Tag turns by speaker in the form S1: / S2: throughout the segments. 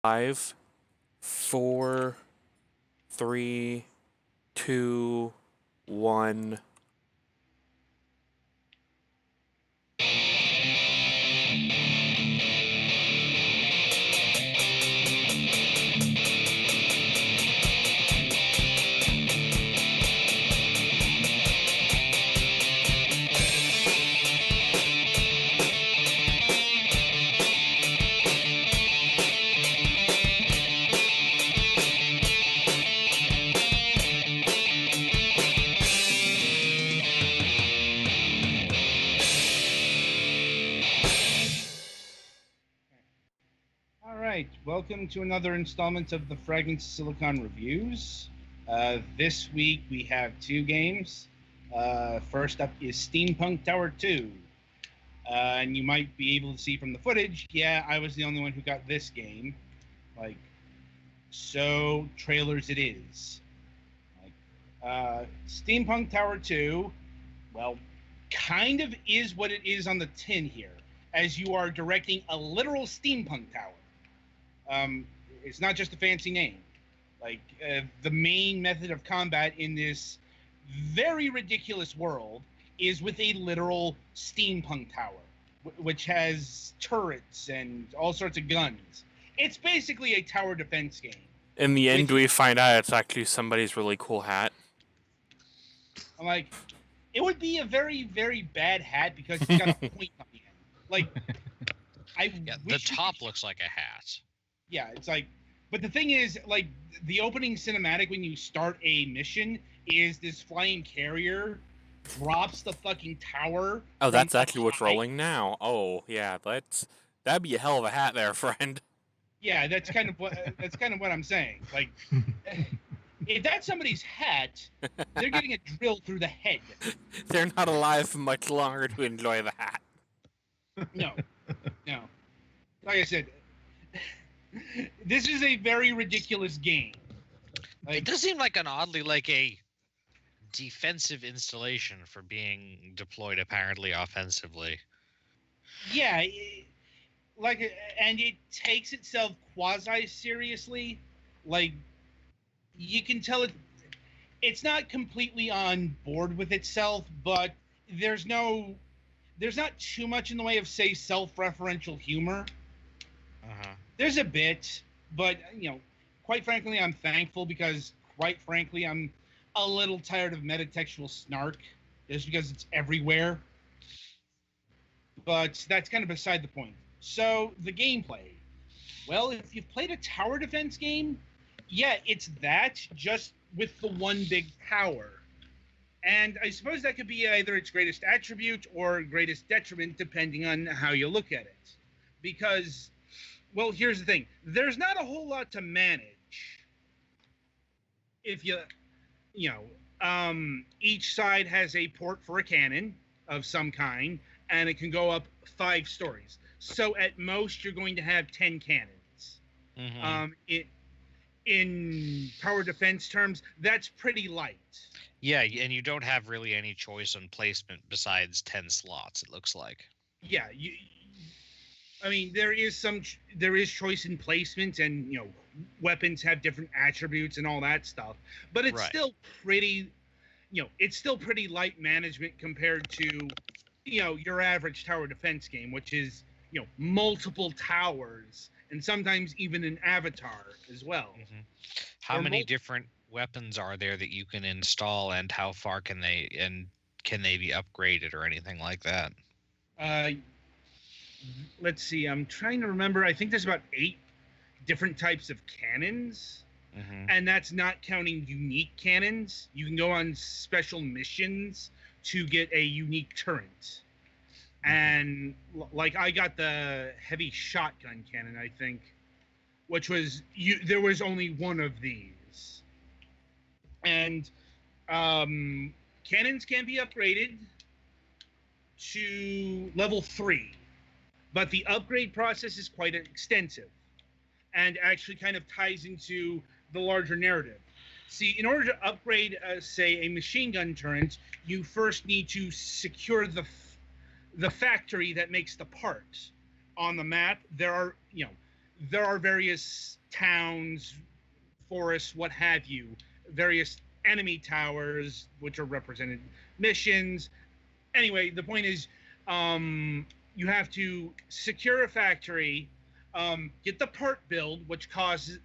S1: Five, four, three, two, one.
S2: All right, welcome to another installment of the Fragments Silicon Reviews. This week we have two games. First up is Steampunk Tower 2. And you might be able to see from the footage, yeah, I was the only one who got this game. Like, so trailers it is. Steampunk Tower 2, well, kind of is what it is on the tin here, as you are directing a literal steampunk tower. It's not just a fancy name. The main method of combat in this very ridiculous world is with a literal steampunk tower, which has turrets and all sorts of guns. It's basically a tower defense game.
S1: In the end, we find out it's actually somebody's really cool hat.
S2: I'm like, it would be a very, very bad hat because it's got a point on the end. Like,
S3: the top looks like a hat.
S2: Yeah, it's like, but the thing is, like, the opening cinematic when you start a mission is this flying carrier drops the fucking tower.
S1: Oh, that's actually what's rolling now. Oh, yeah, that'd be a hell of a hat there, friend.
S2: Yeah, that's kind of what I'm saying. Like, if that's somebody's hat, they're getting a drill through the head.
S1: They're not alive for much longer to enjoy the hat.
S2: No. Like I said, this is a very ridiculous game.
S3: It does seem like an oddly a defensive installation for being deployed apparently offensively.
S2: Yeah, and it takes itself quasi seriously. Like, you can tell it's not completely on board with itself, but there's not too much in the way of, say, self-referential humor. There's a bit, but, quite frankly, I'm thankful because, quite frankly, I'm a little tired of metatextual snark just because it's everywhere. But that's kind of beside the point. So, the gameplay. Well, if you've played a tower defense game, yeah, it's that, just with the one big tower. And I suppose that could be either its greatest attribute or greatest detriment, depending on how you look at it. Because, well, here's the thing. There's not a whole lot to manage. If each side has a port for a cannon of some kind, and it can go up 5 stories. So at most, you're going to have 10 cannons. In tower defense terms, that's pretty light.
S3: Yeah, and you don't have really any choice on placement besides 10 slots, it looks like.
S2: Yeah, there is choice in placement, and weapons have different attributes and all that stuff. But it's still pretty, it's still pretty light management compared to, your average tower defense game, which is, multiple towers and sometimes even an avatar as well.
S3: How many different weapons are there that you can install, and how far can they be upgraded or anything like that?
S2: Let's see. I'm trying to remember. I think there's about 8 different types of cannons, and that's not counting unique cannons. You can go on special missions to get a unique turret. And like, I got the heavy shotgun cannon, I think, which was there was only one of these. And cannons can be upgraded to level 3, but the upgrade process is quite extensive and actually kind of ties into the larger narrative. See, in order to upgrade, say, a machine gun turret, you first need to secure the factory that makes the part. On the map, there are, there are various towns, forests, what have you, various enemy towers, which are represented missions. Anyway, the point is, you have to secure a factory, get the part build, which costs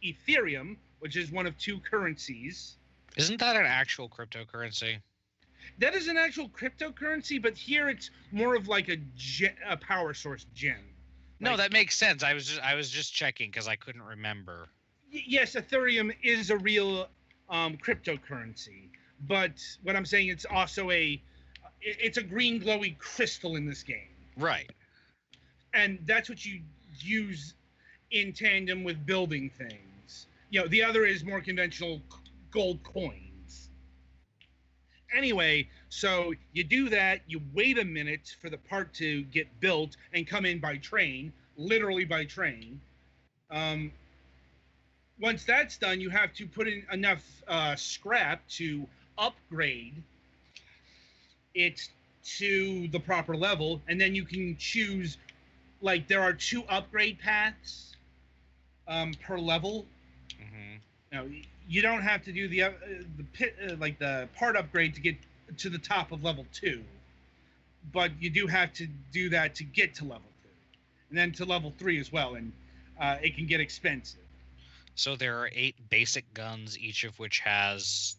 S2: Ethereum, which is one of two currencies.
S3: Isn't that an actual cryptocurrency?
S2: That is an actual cryptocurrency, but here it's more of like a power source gem.
S3: No, that makes sense. I was just checking because I couldn't remember.
S2: Yes, Ethereum is a real cryptocurrency, but what I'm saying, it's also it's a green glowy crystal in this game.
S3: Right.
S2: And that's what you use in tandem with building things. The other is more conventional gold coins. Anyway, so you do that, you wait a minute for the part to get built and come in by train, literally by train. Once that's done, you have to put in enough scrap to upgrade it to the proper level, and then you can choose, like, there are 2 upgrade paths per level.
S3: Mm-hmm.
S2: Now, you don't have to do the part upgrade to get to the top of level 2, but you do have to do that to get to level 2, and then to level 3 as well, and it can get expensive.
S3: So there are 8 basic guns, each of which has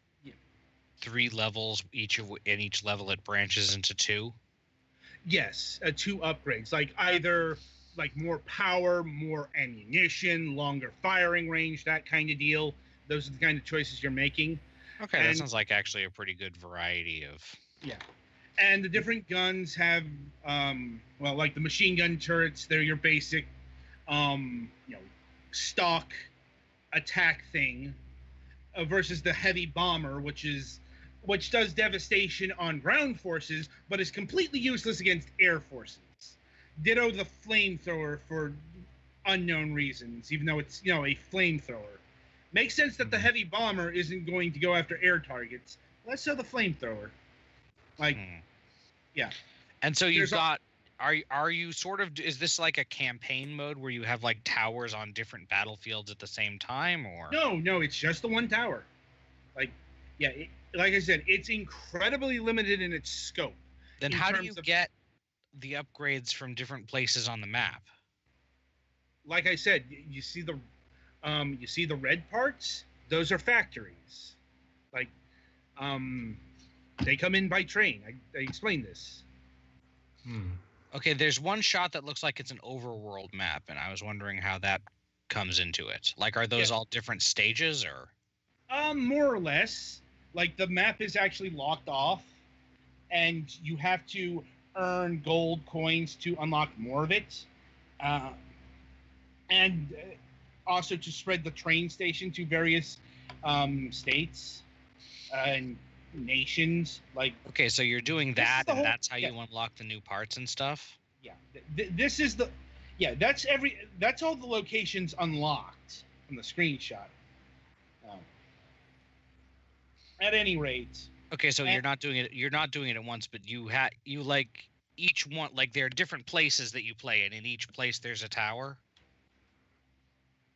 S3: 3 levels. In each level it branches into 2.
S2: Yes, 2 upgrades, like either like more power, more ammunition, longer firing range, that kind of deal. Those are the kind of choices you're making.
S3: Okay, that sounds like actually a pretty good variety of.
S2: Yeah, and the different guns have, like the machine gun turrets. They're your basic, stock attack thing, versus the heavy bomber, which does devastation on ground forces, but is completely useless against air forces. Ditto the flamethrower for unknown reasons, even though it's a flamethrower. Makes sense that the heavy bomber isn't going to go after air targets. Less so the flamethrower. Yeah.
S3: And so you've got. Are you sort of, is this like a campaign mode where you have like towers on different battlefields at the same time, or?
S2: No, it's just the one tower. Like I said, it's incredibly limited in its scope.
S3: Then how do you get the upgrades from different places on the map?
S2: Like I said, you see the red parts? Those are factories. Like, they come in by train. I explained this.
S3: Okay, there's one shot that looks like it's an overworld map, and I was wondering how that comes into it. Like, are those all different stages, or?
S2: More or less. Like, the map is actually locked off, and you have to earn gold coins to unlock more of it. And also to spread the train station to various states and nations. Like,
S3: okay, so you're doing that, and that's how you unlock the new parts and stuff.
S2: Yeah, this is that's all the locations unlocked from the screenshot. At any rate.
S3: Okay, so you're not doing it at once, but you like each one, like there are different places that you play in each place there's a tower.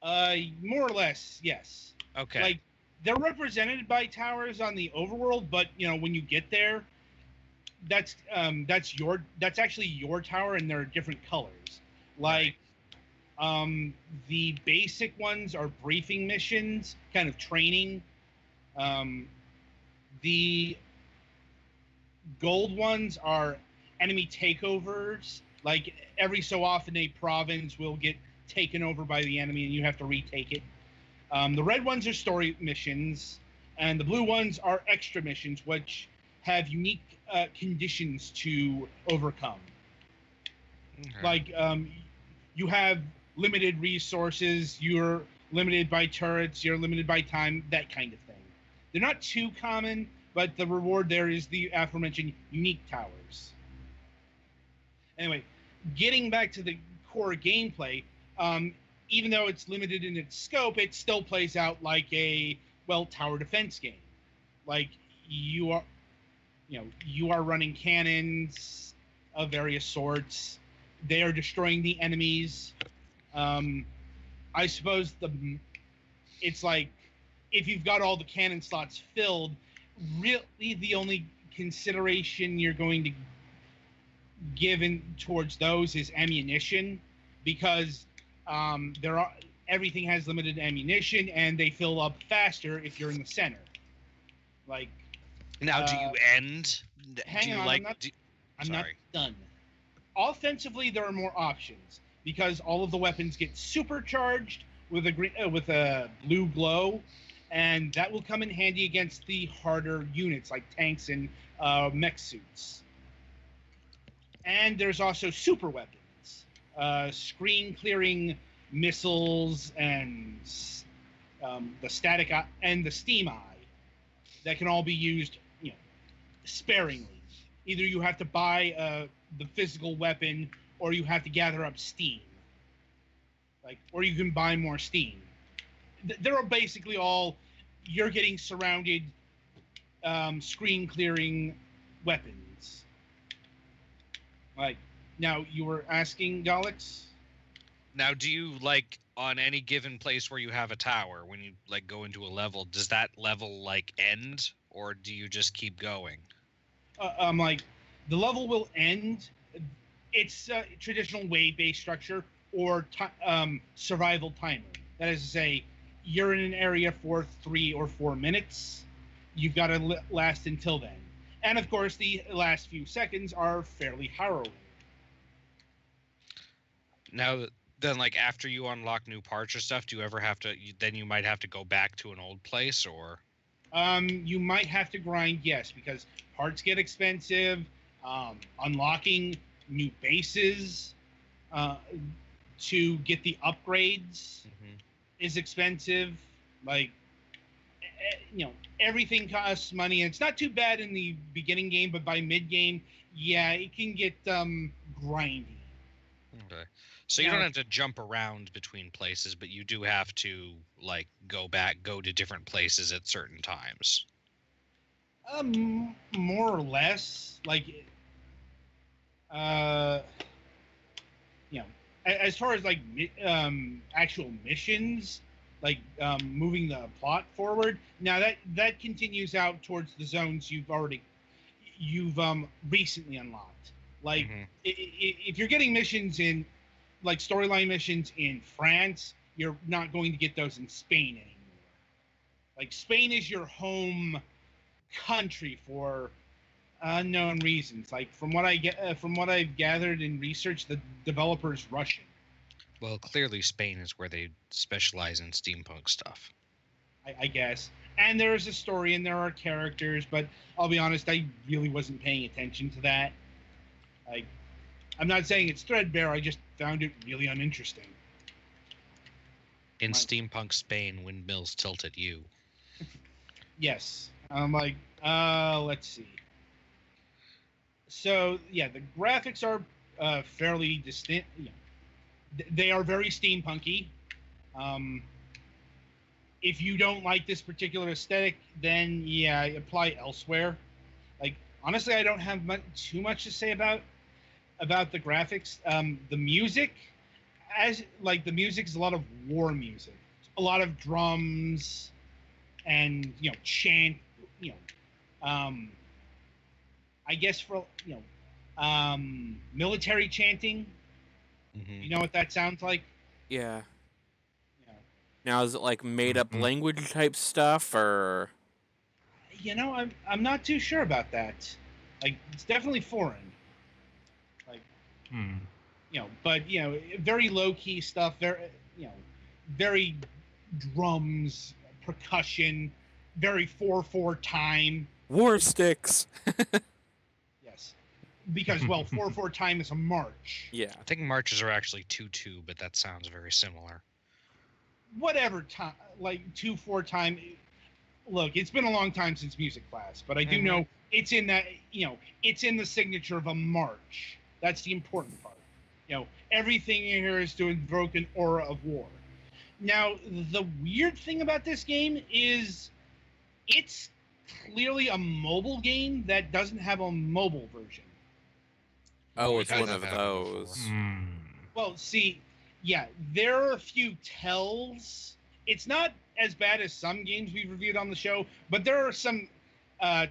S2: More or less, yes.
S3: Okay.
S2: Like, they're represented by towers on the overworld, but when you get there, that's actually your tower, and they're different colors. Like, the basic ones are briefing missions, kind of training. The gold ones are enemy takeovers. Like, every so often a province will get taken over by the enemy, and you have to retake it. The red ones are story missions, and the blue ones are extra missions, which have unique conditions to overcome. Okay. Like, you have limited resources, you're limited by turrets, you're limited by time, that kind of thing. They're not too common, but the reward there is the aforementioned unique towers. Anyway, getting back to the core gameplay, even though it's limited in its scope, it still plays out like a tower defense game. Like, you are running cannons of various sorts. They are destroying the enemies. I suppose it's like if you've got all the cannon slots filled, really the only consideration you're going to give in towards those is ammunition, because everything has limited ammunition and they fill up faster if you're in the center. Like
S3: now, do you end?
S2: Hang
S3: do you
S2: on,
S3: like?
S2: I'm not done. Offensively, there are more options because all of the weapons get supercharged with a blue glow, and that will come in handy against the harder units like tanks and mech suits. And there's also super weapons, screen clearing missiles, and the static and the steam eye that can all be used, sparingly. Either you have to buy the physical weapon, or you have to gather up steam. Or you can buy more steam. They're basically all you're getting surrounded, screen clearing weapons. Now you were asking, Galix?
S3: Now, do you on any given place where you have a tower, when you go into a level, does that level end, or do you just keep going?
S2: The level will end. It's a traditional wave-based structure or survival timer. That is to say, you're in an area for 3 or 4 minutes. You've got to last until then. And of course, the last few seconds are fairly harrowing.
S3: Now, then, after you unlock new parts or stuff, do you ever have to? Then you might have to go back to an old place, or?
S2: You might have to grind, yes, because parts get expensive. Unlocking new bases to get the upgrades is expensive. Everything costs money, and it's not too bad in the beginning game, but by mid game, yeah, it can get grindy.
S3: Okay. So you don't have to jump around between places, but you do have to go to different places at certain times.
S2: More or less, as far as actual missions, moving the plot forward. Now that continues out towards the zones you've recently unlocked. If you're getting missions in storyline missions in France, you're not going to get those in Spain anymore. Spain is your home country for unknown reasons. From what I've gathered and researched, the developer's Russian.
S3: Well, clearly Spain is where they specialize in steampunk stuff.
S2: I guess. And there's a story and there are characters, but I'll be honest, I really wasn't paying attention to that. I'm not saying it's threadbare, I just found it really uninteresting.
S3: In steampunk Spain, windmills tilt at you.
S2: Yes. Let's see. So, yeah, the graphics are fairly distinct. They are very steampunky. If you don't like this particular aesthetic, then, yeah, apply elsewhere. Honestly, I don't have too much to say about the graphics. The music, the music is a lot of war music, a lot of drums, and chant. I guess for military chanting.
S3: Mm-hmm.
S2: You know what that sounds like?
S1: Yeah. Now, is it made up language type stuff, or?
S2: I'm not too sure about that. It's definitely foreign. But very low key stuff. Very drums, percussion, very 4/4 time.
S1: War sticks.
S2: Yes, because 4/4 time is a march.
S1: Yeah,
S3: I think marches are actually 2/2, but that sounds very similar.
S2: Whatever time, 2/4 time. Look, it's been a long time since music class, but I do know it's in that. It's in the signature of a march. That's the important part. Everything in here is to invoke an aura of war. Now, the weird thing about this game is it's clearly a mobile game that doesn't have a mobile version.
S1: Oh, it's one of those.
S2: Well, see, Yeah, there are a few tells. It's not as bad as some games we've reviewed on the show, but there are some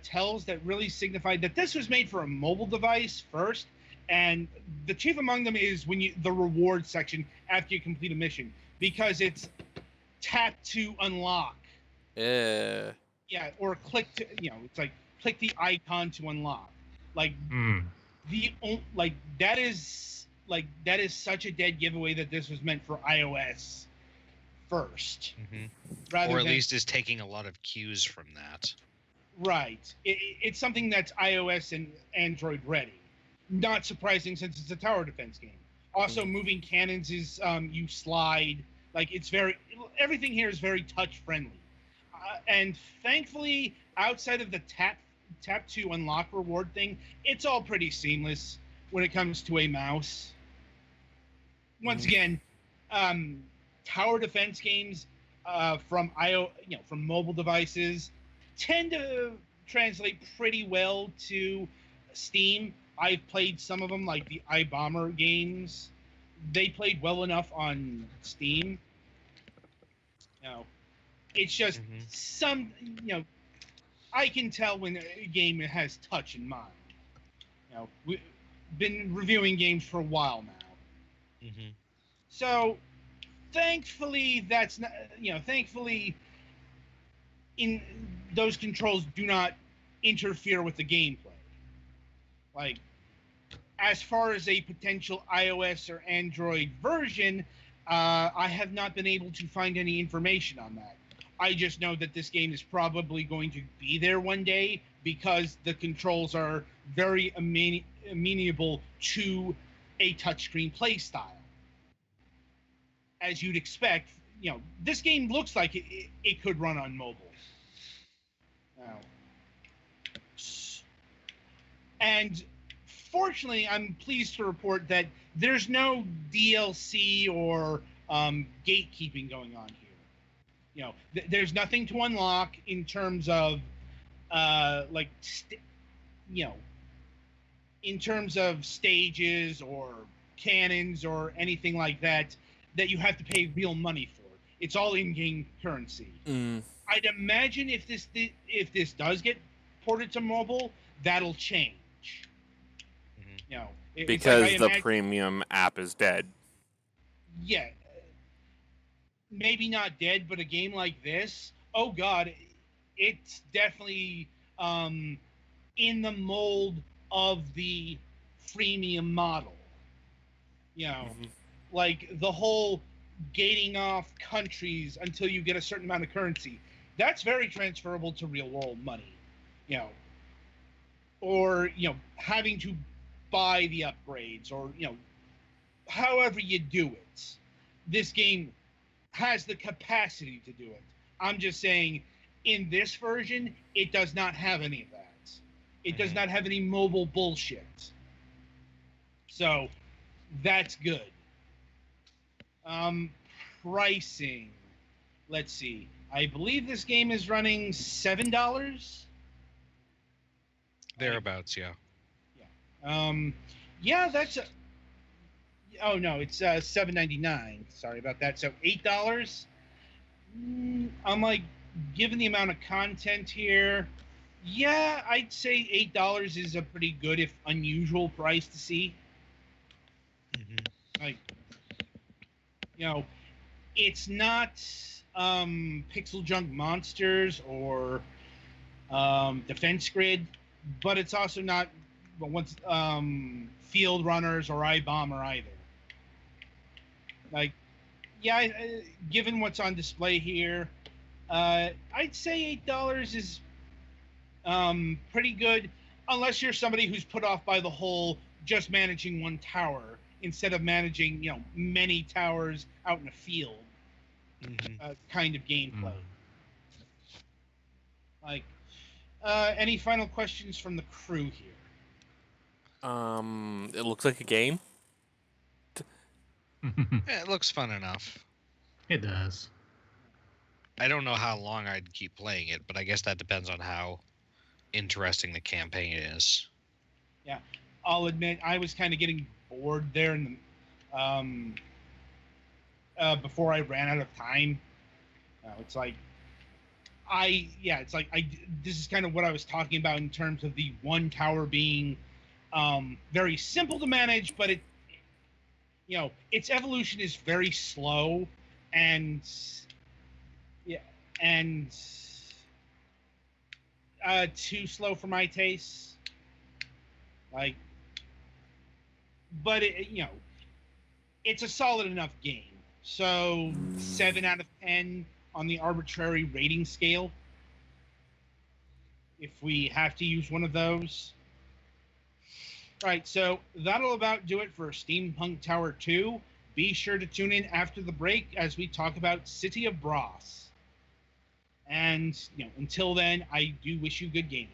S2: tells that really signify that this was made for a mobile device first. And the chief among them is when the reward section after you complete a mission, because it's tap to unlock.
S1: Yeah.
S2: Yeah, or click to, it's like click the icon to unlock. Like that is such a dead giveaway that this was meant for iOS first,
S3: or at least is taking a lot of cues from that.
S2: Right. It's something that's iOS and Android ready. Not surprising since it's a tower defense game. Also, moving cannons is you slide. Like everything here is very touch friendly, and thankfully, outside of the tap to unlock reward thing, it's all pretty seamless when it comes to a mouse. Once again, tower defense games from from mobile devices tend to translate pretty well to Steam. I've played some of them, like the iBomber games. They played well enough on Steam. It's just I can tell when a game has touch in mind. We've been reviewing games for a while now. So, thankfully, that's not, thankfully, in those controls do not interfere with the gameplay. Like, as far as a potential iOS or Android version, I have not been able to find any information on that. I just know that this game is probably going to be there one day because the controls are very amenable to a touchscreen play style. As you'd expect, this game looks like it could run on mobile. And fortunately, I'm pleased to report that there's no DLC or gatekeeping going on here. There's nothing to unlock in terms of in terms of stages or cannons or anything like that you have to pay real money for. It's all in-game currency. I'd imagine if this does get ported to mobile, that'll change.
S1: Because the premium app is dead.
S2: Yeah. Maybe not dead, but a game like this, oh god, it's definitely in the mold of the freemium model. Like the whole gating off countries until you get a certain amount of currency. That's very transferable to real world money. Or having to buy the upgrades, or however you do it. This game has the capacity to do it. I'm just saying, in this version, it does not have any of that. It does not have any mobile bullshit. So, that's good. Pricing. Let's see. I believe this game is running $7.
S3: Thereabouts, yeah.
S2: Yeah, that's oh no, it's $7.99. Sorry about that. So $8. I'm like, given the amount of content here, yeah, I'd say $8 is a pretty good, if unusual, price to see. Like, it's not Pixel Junk Monsters or Defense Grid, but it's also not Field Runners or iBomber either. Like, yeah, given what's on display here, I'd say $8 is pretty good, unless you're somebody who's put off by the whole just managing one tower instead of managing, many towers out in a field kind of gameplay. Like, any final questions from the crew here?
S1: It looks like a game.
S3: Yeah, it looks fun enough.
S4: It does.
S3: I don't know how long I'd keep playing it, but I guess that depends on how interesting the campaign is.
S2: Yeah, I'll admit I was kind of getting bored there in the before I ran out of time. It's like this is kind of what I was talking about in terms of the one tower being very simple to manage, but its evolution is very slow and and too slow for my taste. Like, but it's a solid enough game. So 7 out of 10 on the arbitrary rating scale, if we have to use one of those. All right, so that'll about do it for Steampunk Tower 2. Be sure to tune in after the break as we talk about City of Brass. And until then, I do wish you good gaming.